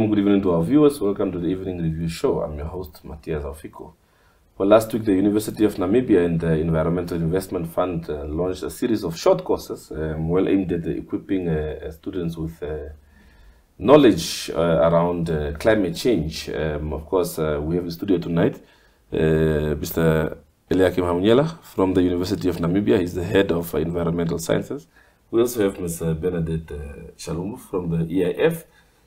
warm good evening to our viewers. Welcome to the Evening Review Show. I'm your host, Matthias Aufiko. Well, last week, the University of Namibia and the Environmental Investment Fund launched a series of short courses well aimed at equipping students with knowledge around climate change. Of course, we have in the studio tonight Mr. Eliakim Hamunyela from the University of Namibia. He's the head of environmental sciences. We also have Ms. Bernadette Shalumbu from the EIF.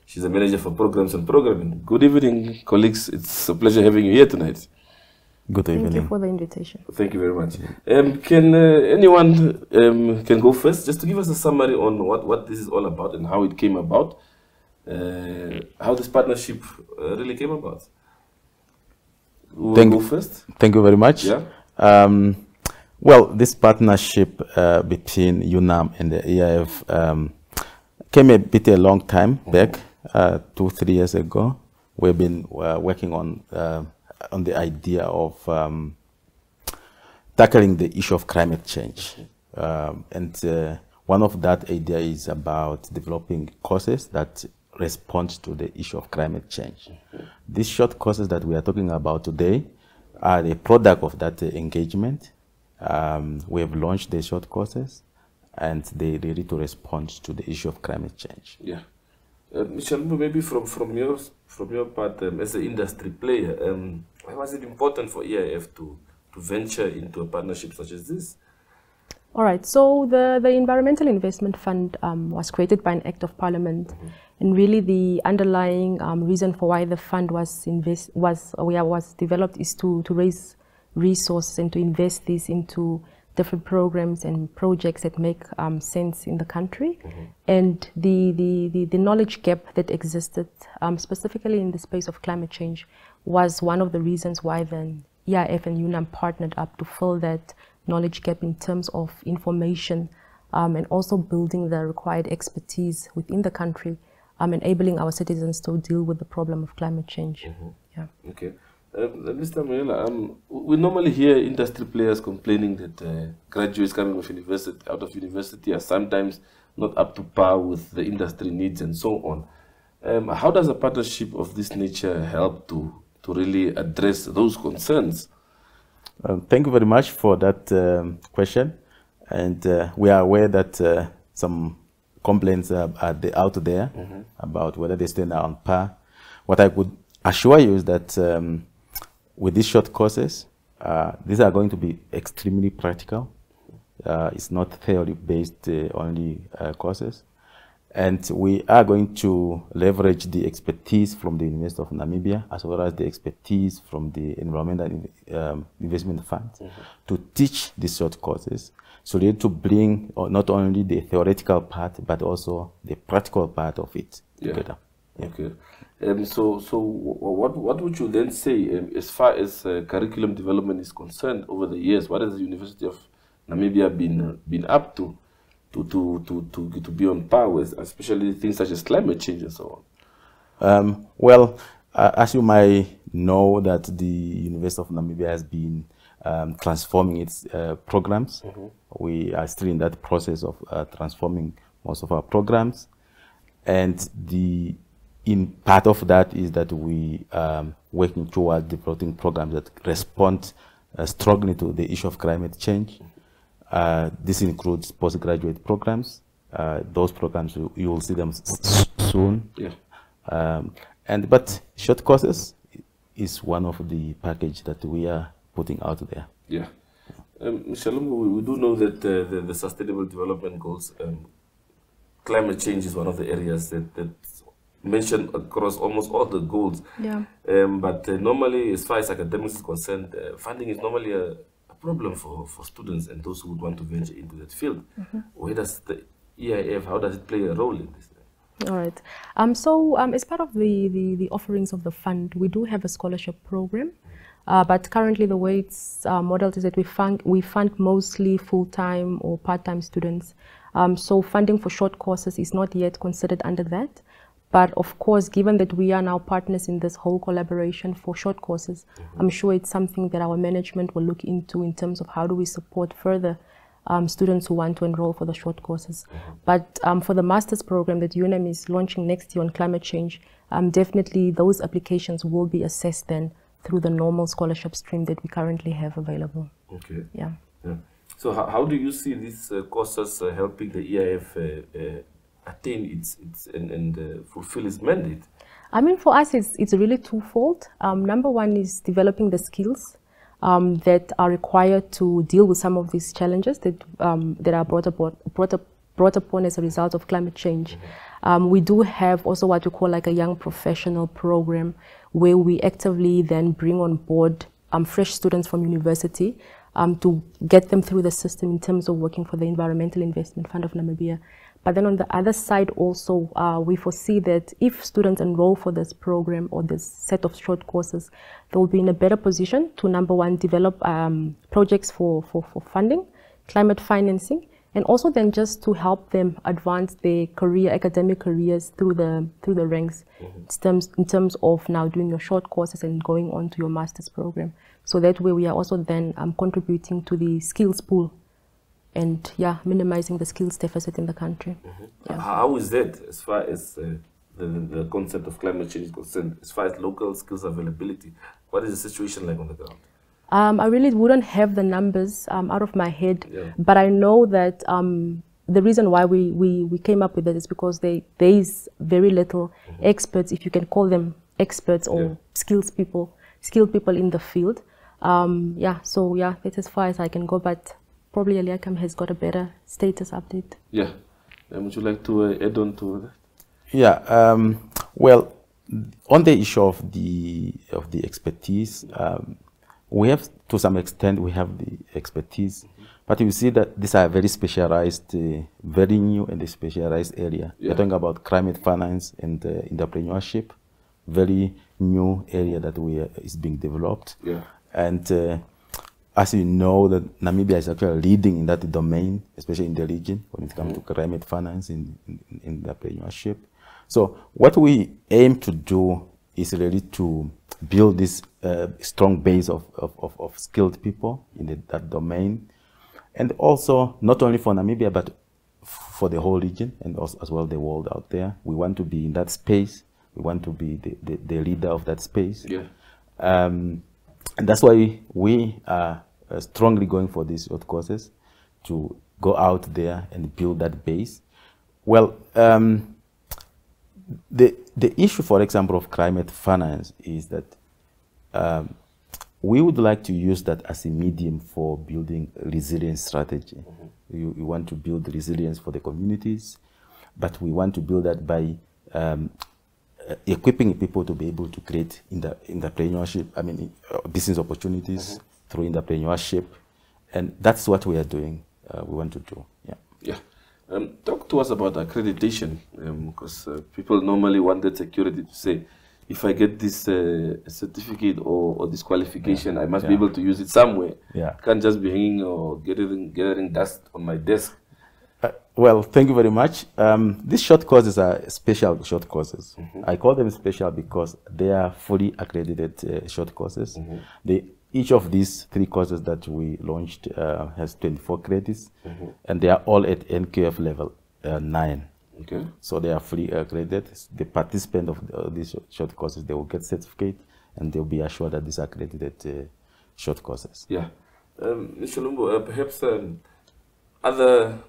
She's a manager for programs and programming. Good evening, colleagues. It's a pleasure having you here tonight. Good evening. Thank you for the invitation. Thank you very much. Can anyone can go first, just to give us a summary on what this is all about and how it came about, how this partnership really came about? Go first. Thank you very much. Yeah. Well, this partnership between UNAM and the EIF came a long time back, 2-3 years ago. We've been working on the idea of tackling the issue of climate change. And one of that idea is about developing courses that respond to the issue of climate change. These short courses that we are talking about today are a product of that engagement. We have launched the short courses, and they ready to respond to the issue of climate change. Yeah. Shalumbu, maybe from your part as an industry player, why was it important for EIF to venture into a partnership such as this? All right. So the Environmental Investment Fund was created by an Act of Parliament, and really the underlying reason for why the fund was developed is to raise resources and to invest this into different programs and projects that make sense in the country. And the knowledge gap that existed, specifically in the space of climate change, was one of the reasons why then EIF and UNAM partnered up to fill that knowledge gap in terms of information and also building the required expertise within the country, enabling our citizens to deal with the problem of climate change. Yeah. Okay. Mr. Hamunyela, we normally hear industry players complaining that graduates coming out of university are sometimes not up to par with the industry needs and so on. How does a partnership of this nature help to really address those concerns? Thank you very much for that question. And we are aware that some complaints are out there about whether they stand on par. What I could assure you is that with these short courses, these are going to be extremely practical. It's not theory-based only courses. And we are going to leverage the expertise from the University of Namibia, as well as the expertise from the Environmental Investment Fund, to teach these short courses. So they need to bring not only the theoretical part, but also the practical part of it together. Yeah. Okay. So what would you then say as far as curriculum development is concerned over the years? What has the University of Namibia been up to be on par with, especially things such as climate change and so on? Well, as you might know, that the University of Namibia has been transforming its programs. We are still in that process of transforming most of our programs, and in part of that is that we working towards developing programs that respond strongly to the issue of climate change. This includes postgraduate programs. Those programs, you will see them soon. Yeah. But short courses is one of the package that we are putting out there. Yeah. Shalumbu, we do know that the Sustainable Development Goals, climate change is one of the areas that mentioned across almost all the goals. Yeah. But normally, as far as academics is concerned, funding is normally a problem for students and those who would want to venture into that field. Where does the EIF, how does it play a role in this? All right. As part of the offerings of the fund, we do have a scholarship program. But currently the way it's modeled is that we fund mostly full-time or part-time students. So funding for short courses is not yet considered under that. But of course, given that we are now partners in this whole collaboration for short courses, I'm sure it's something that our management will look into in terms of how do we support further students who want to enroll for the short courses. But for the master's program that UNAM is launching next year on climate change, definitely those applications will be assessed then through the normal scholarship stream that we currently have available. Okay. Yeah. So how do you see these courses helping the EIF attain its and fulfill its mandate? I mean, for us, it's really twofold. Number one is developing the skills that are required to deal with some of these challenges that are brought upon as a result of climate change. We do have also what we call like a young professional program, where we actively then bring on board fresh students from university to get them through the system in terms of working for the Environmental Investment Fund of Namibia. But then on the other side also, we foresee that if students enroll for this program or this set of short courses, they will be in a better position to, number one, develop projects for funding, climate financing, and also then just to help them advance their academic careers through the ranks, in terms of now doing your short courses and going on to your master's program. So that way we are also then contributing to the skills pool and minimizing the skills deficit in the country. How is that as far as the concept of climate change is concerned, as far as local skills availability? What is the situation like on the ground? I really wouldn't have the numbers out of my head, but I know that the reason why we came up with it is because there is very little experts, if you can call them experts or skilled people in the field. So that's as far as I can go, but probably Eliakim has got a better status update. Yeah. Would you like to add on to that? Yeah. Well, on the issue of the expertise, we have, to some extent, we have the expertise, but you see that these are very specialized, very new and specialized area. We're talking about climate finance and entrepreneurship, very new area that is being developed. And as you know, that Namibia is actually leading in that domain, especially in the region when it comes to climate finance in entrepreneurship. So what we aim to do is really to build this strong base of skilled people in that domain, and also not only for Namibia but for the whole region and also as well the world out there. We want to be in that space. We want to be the leader of that space. And that's why we are strongly going for these short courses, to go out there and build that base. Well, the issue, for example, of climate finance is that we would like to use that as a medium for building resilience strategy. We want to build resilience for the communities, but we want to build that by equipping people to be able to create entrepreneurship, business opportunities through entrepreneurship. And that's what we are doing, we want to do. Talk to us about accreditation, because people normally want that security to say, if I get this certificate or this qualification, I must be able to use it somewhere. I can't just be hanging or gathering dust on my desk. Well, thank you very much. These short courses are special short courses. I call them special because they are fully accredited short courses. Each of these 3 courses that we launched has 24 credits, and they are all at NQF level 9. So they are fully accredited. The participant of these short courses, they will get certificate, and they'll be assured that these are accredited short courses. Ms. Shalumbu, perhaps other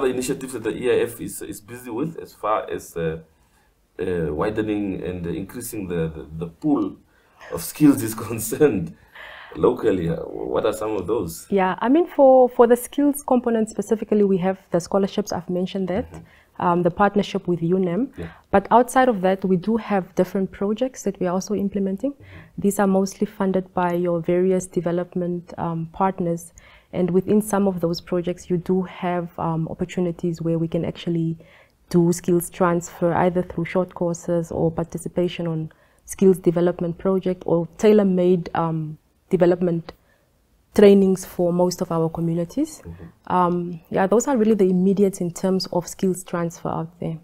initiatives that the EIF is busy with as far as widening and increasing the pool of skills is concerned locally. What are some of those? For the skills component specifically, we have the scholarships, I've mentioned that, the partnership with UNEM. But outside of that, we do have different projects that we are also implementing. These are mostly funded by your various development partners. And within some of those projects, you do have opportunities where we can actually do skills transfer, either through short courses or participation on skills development project or tailor-made development trainings for most of our communities. Those are really the immediates in terms of skills transfer out there.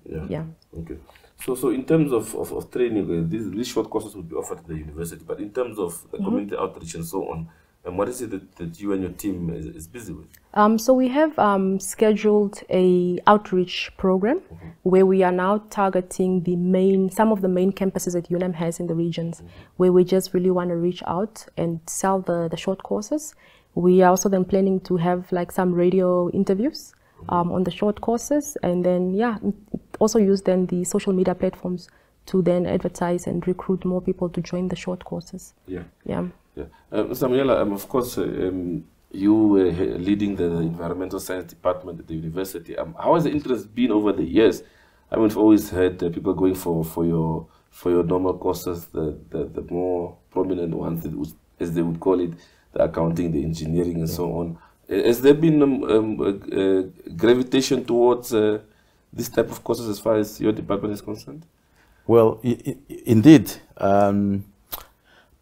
Okay. So in terms of training, these short courses will be offered at the university, but in terms of the community outreach and so on, And what is it that you and your team is busy with? So we have scheduled a outreach program where we are now targeting some of the main campuses that UNAM has in the regions, where we just really want to reach out and sell the short courses. We are also then planning to have like some radio interviews on the short courses, and then also use then the social media platforms to then advertise and recruit more people to join the short courses. Mr. Hamunyela, of course, you were leading the environmental science department at the university. How has the interest been over the years? I mean, we've always heard people going for your normal courses, the more prominent ones, as they would call it, the accounting, the engineering, and so on. Has there been gravitation towards this type of courses as far as your department is concerned? Well, indeed.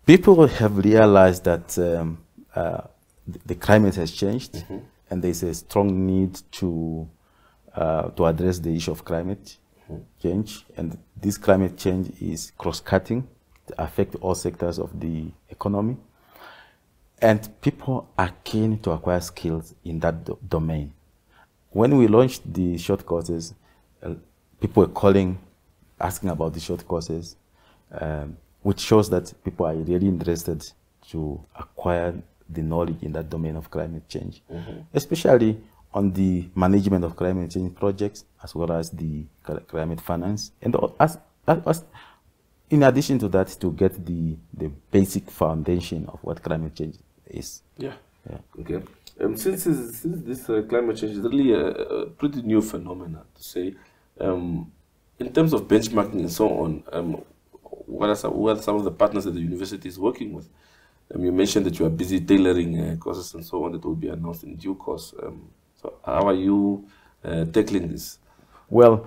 People have realized that the climate has changed, and there's a strong need to address the issue of climate change. And this climate change is cross-cutting to affect all sectors of the economy. And people are keen to acquire skills in that domain. When we launched the short courses, people were calling, asking about the short courses, which shows that people are really interested to acquire the knowledge in that domain of climate change, especially on the management of climate change projects, as well as the climate finance. And in addition to that, to get the basic foundation of what climate change is. Okay. Since this climate change is really a pretty new phenomenon, to say, in terms of benchmarking and so on, what are some of the partners that the university is working with? You mentioned that you are busy tailoring courses and so on that will be announced in due course. So how are you tackling this? Well,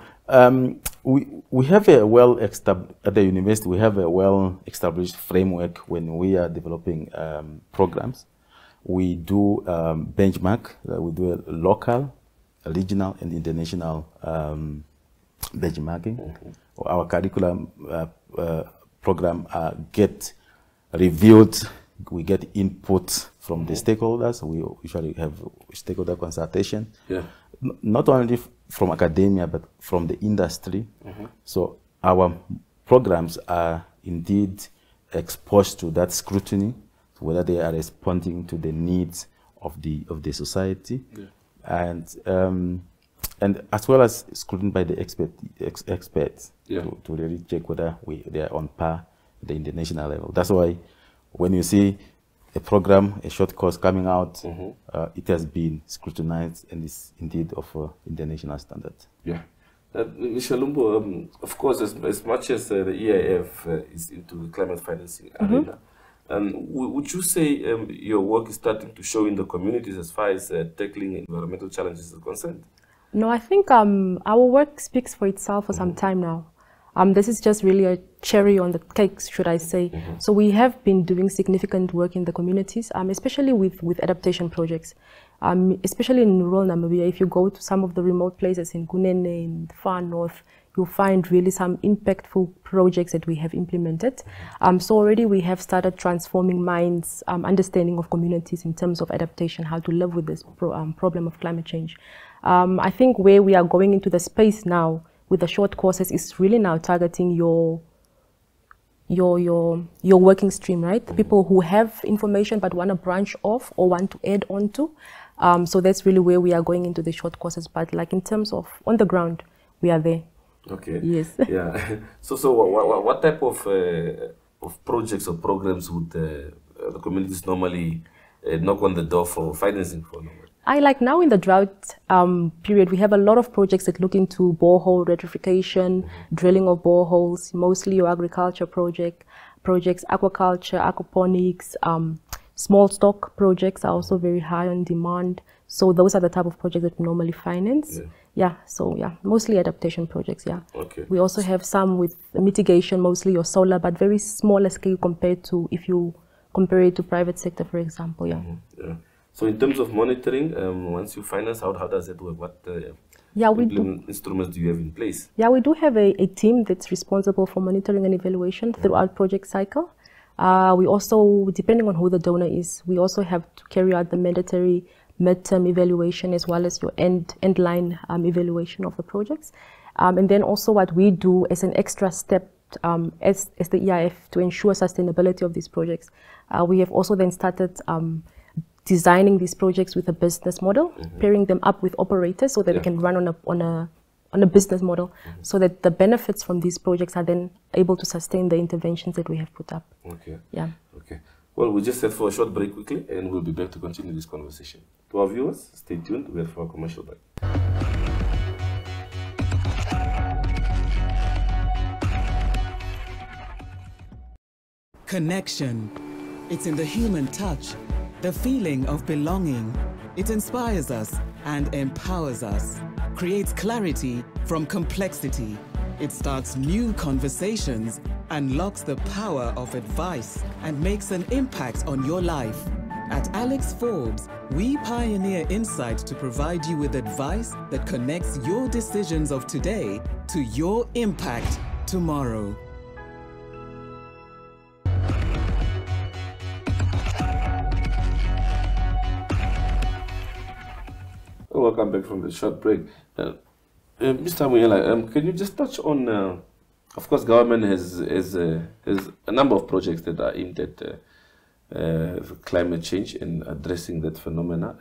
we have at the university, we have a well-established framework when we are developing programs. We do benchmark, we do a local, a regional, and international benchmarking. Our curriculum program get reviewed. We get input from the stakeholders. We usually have stakeholder consultation, not only from academia, but from the industry. So our programs are indeed exposed to that scrutiny, whether they are responding to the needs of the society, and as well as scrutiny by the experts to really check whether they are on par with the international level. That's why when you see a program, a short course coming out, it has been scrutinized and is indeed of international standard. Ms. Shalumbu, of course, as much as the EIF is into the climate financing arena, would you say your work is starting to show in the communities as far as tackling environmental challenges is concerned? No, I think our work speaks for itself for some time now. This is just really a cherry on the cake, should I say. So we have been doing significant work in the communities, especially with adaptation projects. Especially in rural Namibia, if you go to some of the remote places in Kunene, in the far north, you'll find really some impactful projects that we have implemented. So already we have started transforming minds, understanding of communities in terms of adaptation, how to live with this problem of climate change. I think where we are going into the space now with the short courses is really now targeting your working stream, right? The people who have information but want to branch off or want to add on to. So that's really where we are going into the short courses. But like in terms of on the ground, we are there. Okay. Yes. So what type of projects or programs would the communities normally knock on the door for financing for? Like now in the drought period, we have a lot of projects that look into borehole retrofittation, drilling of boreholes, mostly your agriculture projects, aquaculture, aquaponics, small stock projects are also very high on demand. So those are the type of projects that we normally finance. Mostly adaptation projects, Okay. We also have some with mitigation, mostly your solar, but very smaller scale compared to if you compare it to private sector, for example, So in terms of monitoring, once you finance, how does it work? What instruments do you have in place? We do have a team that's responsible for monitoring and evaluation throughout project cycle. We also, depending on who the donor is, we also have to carry out the mandatory midterm evaluation as well as your end line evaluation of the projects. And then also what we do as an extra step as the EIF to ensure sustainability of these projects, we have also then started designing these projects with a business model, pairing them up with operators so that they can run on a business model, so that the benefits from these projects are then able to sustain the interventions that we have put up. Okay. Yeah. Okay. Well, we just set for a short break quickly, and we'll be back to continue this conversation. To our viewers, stay tuned. We're for a commercial break. Connection. It's in the human touch, the feeling of belonging. It inspires us and empowers us, creates clarity from complexity. It starts new conversations, unlocks the power of advice, and makes an impact on your life. At Alex Forbes, we pioneer insight to provide you with advice that connects your decisions of today to your impact tomorrow. Welcome back from the short break. Mr. Hamunyela, can you just touch on, of course, government has a number of projects that are aimed at climate change and addressing that phenomena.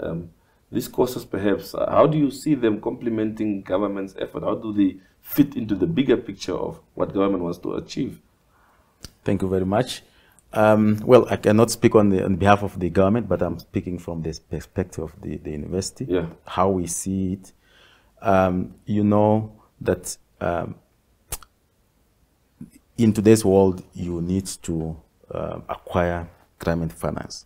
These courses, perhaps, how do you see them complementing government's effort? How do they fit into the bigger picture of what government wants to achieve? Thank you very much. Well, I cannot speak on behalf of the government, but I'm speaking from the perspective of the university, how we see it. You know that in today's world, you need to acquire climate finance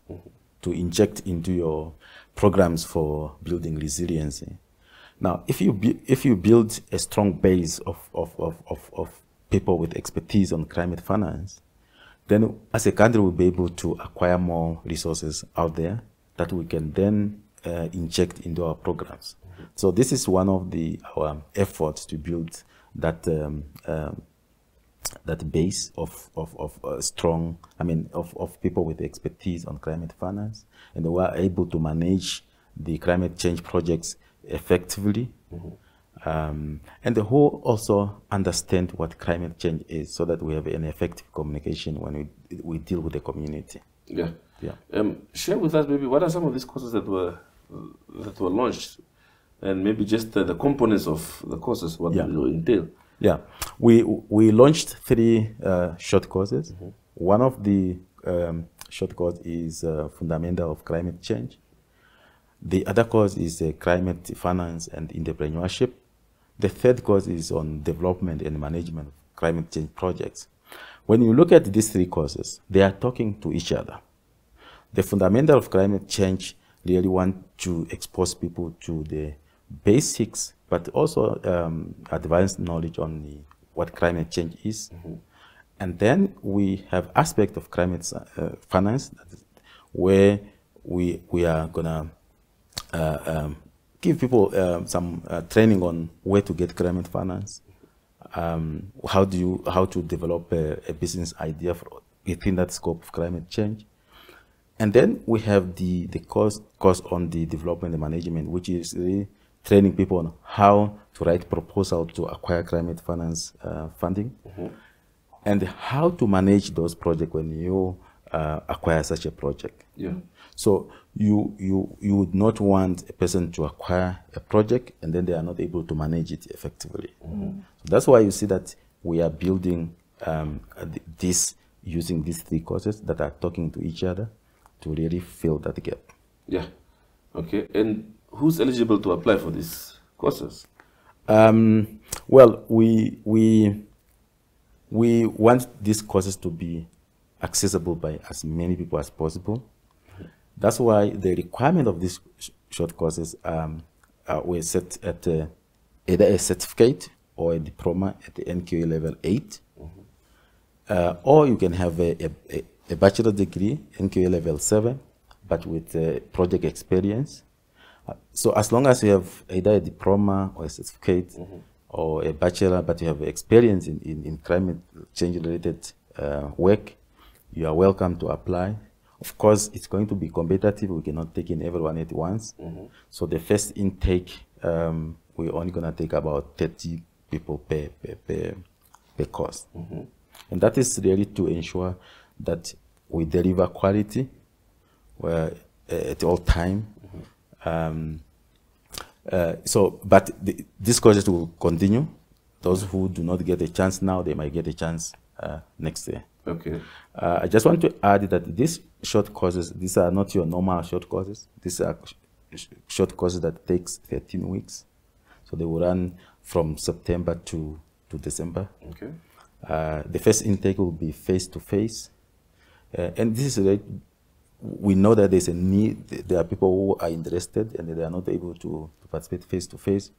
to inject into your programs for building resiliency. Now, if you build a strong base of people with expertise on climate finance, then as a country we'll be able to acquire more resources out there that we can then inject into our programs. So this is one of our efforts to build that that base of strong, of people with expertise on climate finance, and they were able to manage the climate change projects effectively. And the whole also understand what climate change is, so that we have an effective communication when we deal with the community. Yeah. Share with us maybe what are some of these courses that were launched, and maybe just the components of the courses, what they will entail. Yeah, we launched 3 short courses. One of the short course is Fundamental of Climate Change. The other course is Climate Finance and Entrepreneurship. The third course is on Development and Management of Climate Change Projects. When you look at these 3 courses, they are talking to each other. The Fundamental of Climate Change really want to expose people to the basics, but also advanced knowledge on what climate change is. And then we have aspect of climate finance, where we are gonna give people some training on where to get climate finance, how to develop a business idea within that scope of climate change. And then we have the course on the development and management, which is really training people on how to write proposal to acquire climate finance funding, and how to manage those projects when you acquire such a project. So you would not want a person to acquire a project and then they are not able to manage it effectively. So that's why you see that we are building this using these 3 courses that are talking to each other to really fill that gap. Yeah. Okay. And who's eligible to apply for these courses? Well, we want these courses to be accessible by as many people as possible. That's why the requirement of these short courses were set at either a certificate or a diploma at the NQA level 8, or you can have a bachelor degree, NQA level 7, but with project experience. So as long as you have either a diploma or a certificate or a bachelor, but you have experience in climate change related work, you are welcome to apply. Of course, it's going to be competitive. We cannot take in everyone at once. So the first intake, we're only going to take about 30 people per course. And that is really to ensure that we deliver quality at all time. But these courses will continue. Those who do not get a chance now, they might get a chance next year. Okay. I just want to add that these short courses, these are not your normal short courses. These are short courses that takes 13 weeks. So they will run from September to December. Okay. The first intake will be face-to-face. And this is like, we know that there's a need. There are people who are interested and they are not able to participate face-to-face.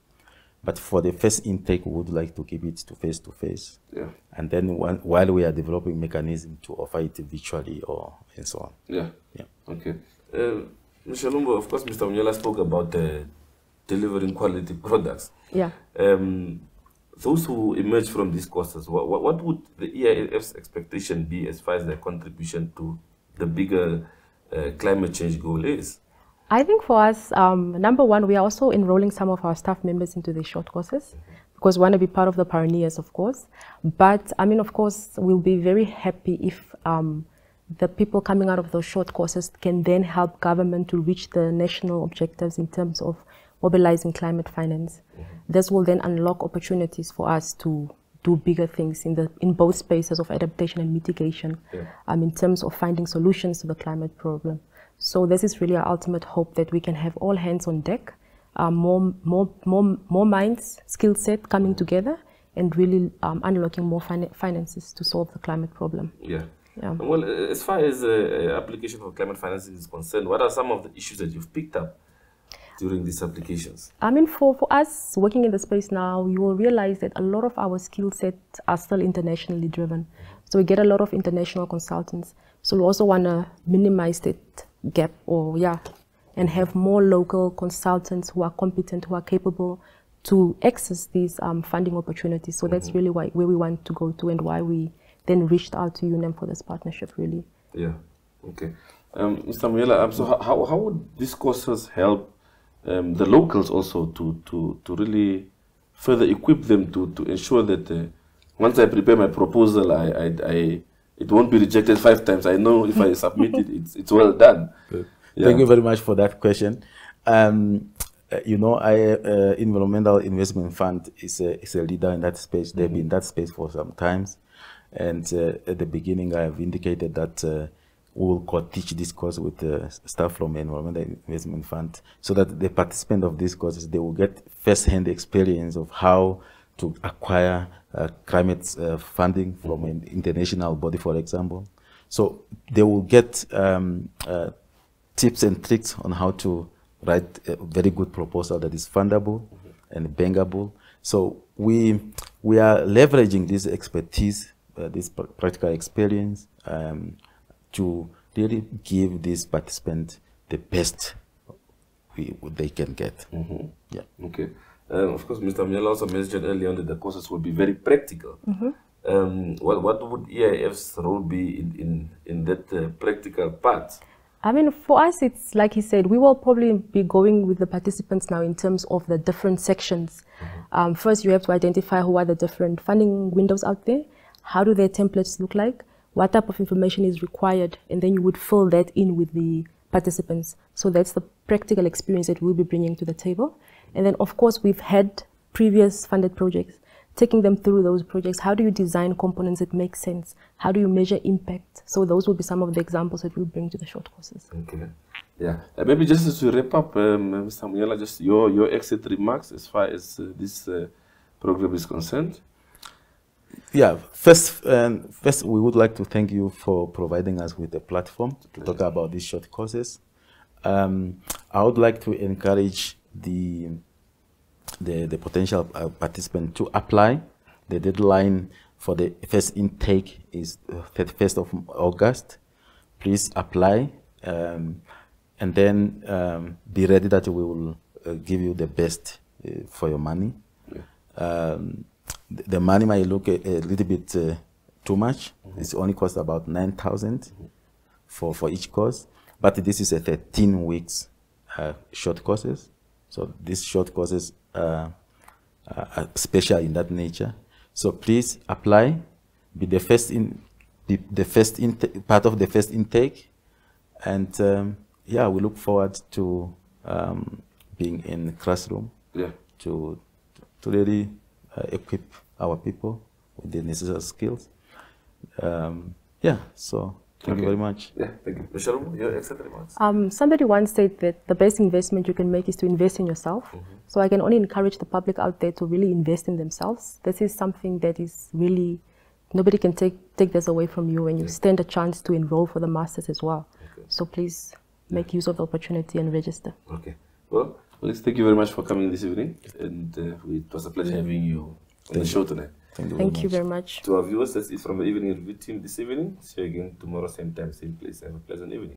But for the first intake, we would like to keep it to face-to-face. Yeah. And then while we are developing mechanism to offer it virtually or and so on. Yeah. Yeah. Okay. Ms. Shalumbu, of course, Mr. Hamunyela spoke about delivering quality products. Yeah. Those who emerge from these courses, what would the EIF's expectation be as far as their contribution to the bigger climate change goal is? I think for us, number one, we are also enrolling some of our staff members into the short courses because we want to be part of the pioneers, of course. But I mean, of course, we'll be very happy if the people coming out of those short courses can then help government to reach the national objectives in terms of mobilizing climate finance. This will then unlock opportunities for us to do bigger things in both spaces of adaptation and mitigation, in terms of finding solutions to the climate problem. So this is really our ultimate hope, that we can have all hands on deck, more minds, skill set coming together, and really unlocking more finances to solve the climate problem. Yeah. Yeah. Well, as far as application for climate financing is concerned, what are some of the issues that you've picked up during these applications? I mean, for us working in the space now, you will realize that a lot of our skill sets are still internationally driven. So we get a lot of international consultants. So we also want to minimize that gap, and have more local consultants who are competent, who are capable to access these funding opportunities. So that's really where we want to go to, and why we then reached out to UNEM for this partnership, really. Yeah. Okay. Mr. Hamunyela, so how would these courses help the locals also to really further equip them to ensure that once I prepare my proposal, it won't be rejected 5 times. I know if I submit it, it's well done. Yeah. Thank you very much for that question. You know, Environmental Investment Fund is a leader in that space. They've been in that space for some times. And at the beginning, I have indicated that we will co-teach this course with staff from Environmental Investment Fund, so that the participants of these courses, they will get first-hand experience of how to acquire climate funding from an international body, for example. So they will get tips and tricks on how to write a very good proposal that is fundable and bankable. So we are leveraging this expertise, this practical experience, to really give these participants the best they can get. Yeah. Okay. Of course, Mr. Hamunyela also mentioned earlier on that the courses will be very practical. What would EIF's role be in that practical part? I mean, for us, it's like he said, we will probably be going with the participants now in terms of the different sections. First, you have to identify who are the different funding windows out there. How do their templates look like? What type of information is required? And then you would fill that in with the participants. So that's the practical experience that we'll be bringing to the table. And then, of course, we've had previous funded projects, taking them through those projects. How do you design components that make sense? How do you measure impact? So those will be some of the examples that we'll bring to the short courses. Okay. Yeah. Maybe just to wrap up, Mr. Hamunyela, just your exit remarks as far as this program is concerned. Yeah. First, we would like to thank you for providing us with a platform to talk about these short courses. I would like to encourage the potential participant to apply. The deadline for the first intake is 31st of August. Please apply, and then be ready that we will give you the best for your money. The money might look a little bit too much. It's only cost about 9,000 for each course. But this is a 13 weeks short courses. So these short courses are special in that nature. So please apply, be the first part of the first intake, and yeah, we look forward to being in the classroom to really equip our people with the necessary skills. Yeah, so thank you very much. Yeah, thank you. Shalumbu, your exit remarks? Somebody once said that the best investment you can make is to invest in yourself. So I can only encourage the public out there to really invest in themselves. This is something that is really, nobody can take this away from you when you stand a chance to enroll for the masters as well. So please make use of the opportunity and register. Okay. Well, Alex, thank you very much for coming this evening, and it was a pleasure having you on the show tonight. Thank you very much. To our viewers, that's it from the Evening Review team this evening. See you again tomorrow, same time, same place. Have a pleasant evening.